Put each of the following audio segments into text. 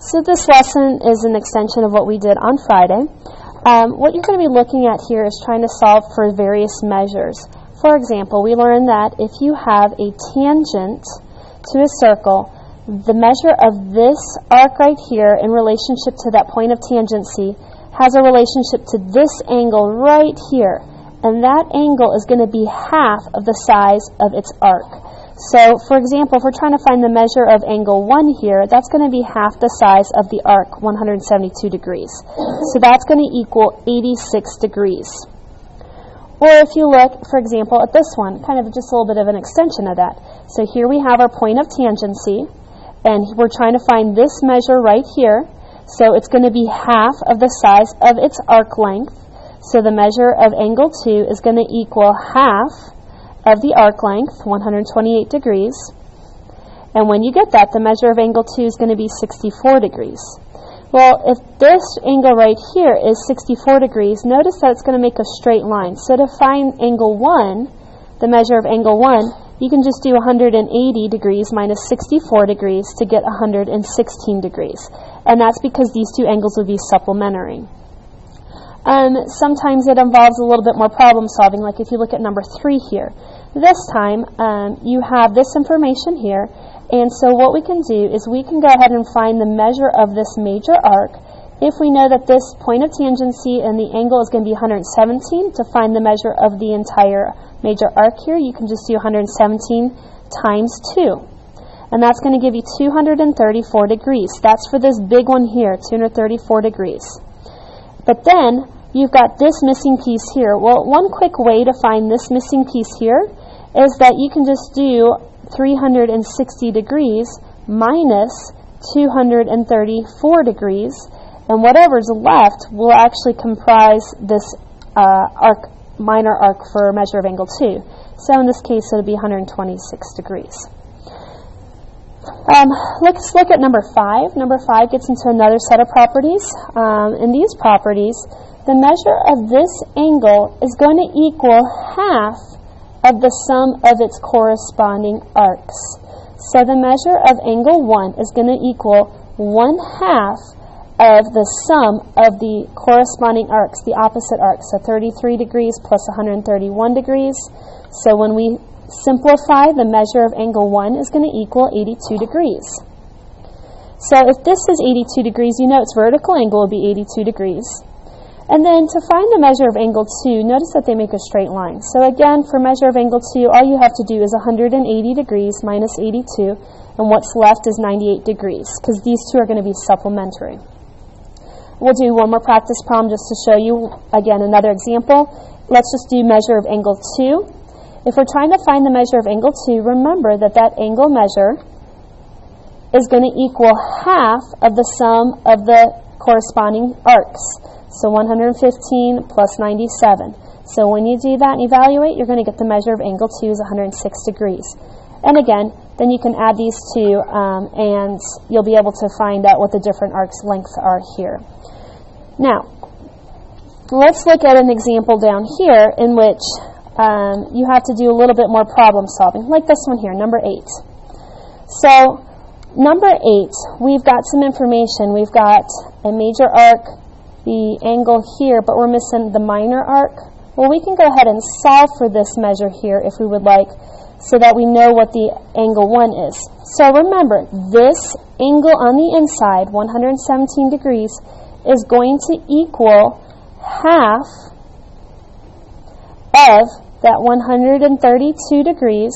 So this lesson is an extension of what we did on Friday. What you're going to be looking at here is trying to solve for various measures. For example, we learned that if you have a tangent to a circle, the measure of this arc right here in relationship to that point of tangency has a relationship to this angle right here. And that angle is going to be half of the size of its arc. So, for example, if we're trying to find the measure of angle 1 here, that's going to be half the size of the arc, 172 degrees. So that's going to equal 86 degrees. Or if you look, for example, at this one, kind of just a little bit of an extension of that. So here we have our point of tangency, and we're trying to find this measure right here. So it's going to be half of the size of its arc length. So the measure of angle 2 is going to equal half of the arc length, 128 degrees. And when you get that, the measure of angle 2 is going to be 64 degrees. Well, if this angle right here is 64 degrees, notice that it's going to make a straight line. So to find angle 1, the measure of angle 1, you can just do 180 degrees minus 64 degrees to get 116 degrees. And that's because these two angles would be supplementary. Sometimes it involves a little bit more problem solving, like if you look at number 3 here. This time, you have this information here, and so what we can do is we can go ahead and find the measure of this major arc. If we know that this point of tangency and the angle is going to be 117, to find the measure of the entire major arc here, you can just do 117 times 2. And that's going to give you 234 degrees. That's for this big one here, 234 degrees. But then, you've got this missing piece here. Well, one quick way to find this missing piece here is that you can just do 360 degrees minus 234 degrees, and whatever's left will actually comprise this minor arc for measure of angle 2. So in this case, it'll be 126 degrees. Let's look at number 5. Number 5 gets into another set of properties. In these properties, the measure of this angle is going to equal half of the sum of its corresponding arcs. So the measure of angle 1 is going to equal 1/2 of the sum of the corresponding arcs, the opposite arcs. So 33 degrees plus 131 degrees. So when we simplify, the measure of angle 1 is going to equal 82 degrees. So if this is 82 degrees, you know its vertical angle will be 82 degrees. And then to find the measure of angle 2, notice that they make a straight line. So again, for measure of angle 2, all you have to do is 180 degrees minus 82, and what's left is 98 degrees, because these two are going to be supplementary. We'll do one more practice problem just to show you, again, another example. Let's just do measure of angle 2. If we're trying to find the measure of angle 2, remember that that angle measure is going to equal half of the sum of the corresponding arcs. So 115 plus 97. So when you do that and evaluate, you're going to get the measure of angle 2 is 106 degrees. And again, then you can add these two, and you'll be able to find out what the different arcs lengths are here. Now, let's look at an example down here in which you have to do a little bit more problem solving, like this one here, number 8. So, number 8, we've got some information. We've got a major arc, the angle here, but we're missing the minor arc. Well, we can go ahead and solve for this measure here if we would like, so that we know what the angle 1 is. So remember, this angle on the inside, 117 degrees, is going to equal half of that 132 degrees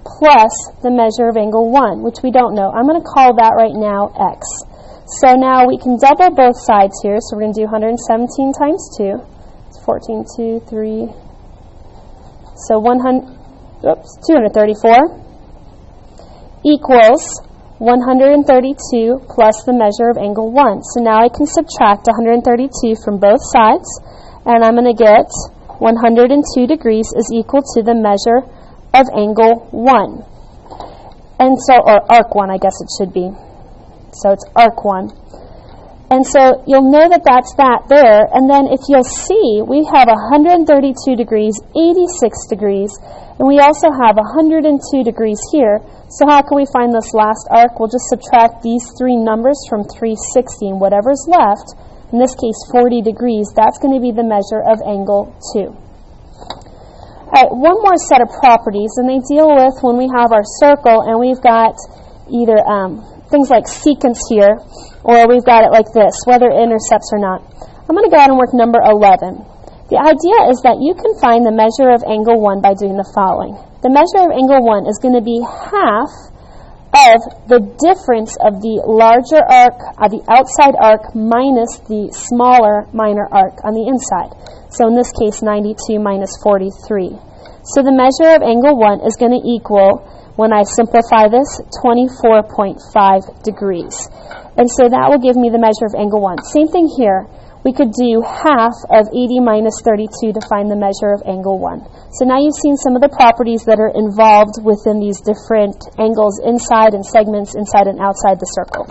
plus the measure of angle 1, which we don't know. I'm going to call that right now x. So now we can double both sides here. So we're going to do 117 times 2. It's 14, 2, 3. So 234 equals 132 plus the measure of angle 1. So now I can subtract 132 from both sides, and I'm going to get 102 degrees is equal to the measure of angle 1. And so, or arc 1, I guess it should be. So it's arc 1. And so you'll know that that's that there. And then if you'll see, we have 132 degrees, 86 degrees, and we also have 102 degrees here. So how can we find this last arc? We'll just subtract these three numbers from 360, and whatever's left, in this case 40 degrees, that's going to be the measure of angle 2. All right, one more set of properties, and they deal with when we have our circle and we've got either things like secants here, or we've got it like this, whether it intercepts or not. I'm going to go ahead and work number 11. The idea is that you can find the measure of angle 1 by doing the following. The measure of angle 1 is going to be half of the difference of the larger arc, the outside arc, minus the smaller minor arc on the inside. So in this case, 92 minus 43. So the measure of angle 1 is going to equal, when I simplify this, 24.5 degrees. And so that will give me the measure of angle 1. Same thing here. We could do half of 80 minus 32 to find the measure of angle 1. So now you've seen some of the properties that are involved within these different angles inside and segments inside and outside the circle.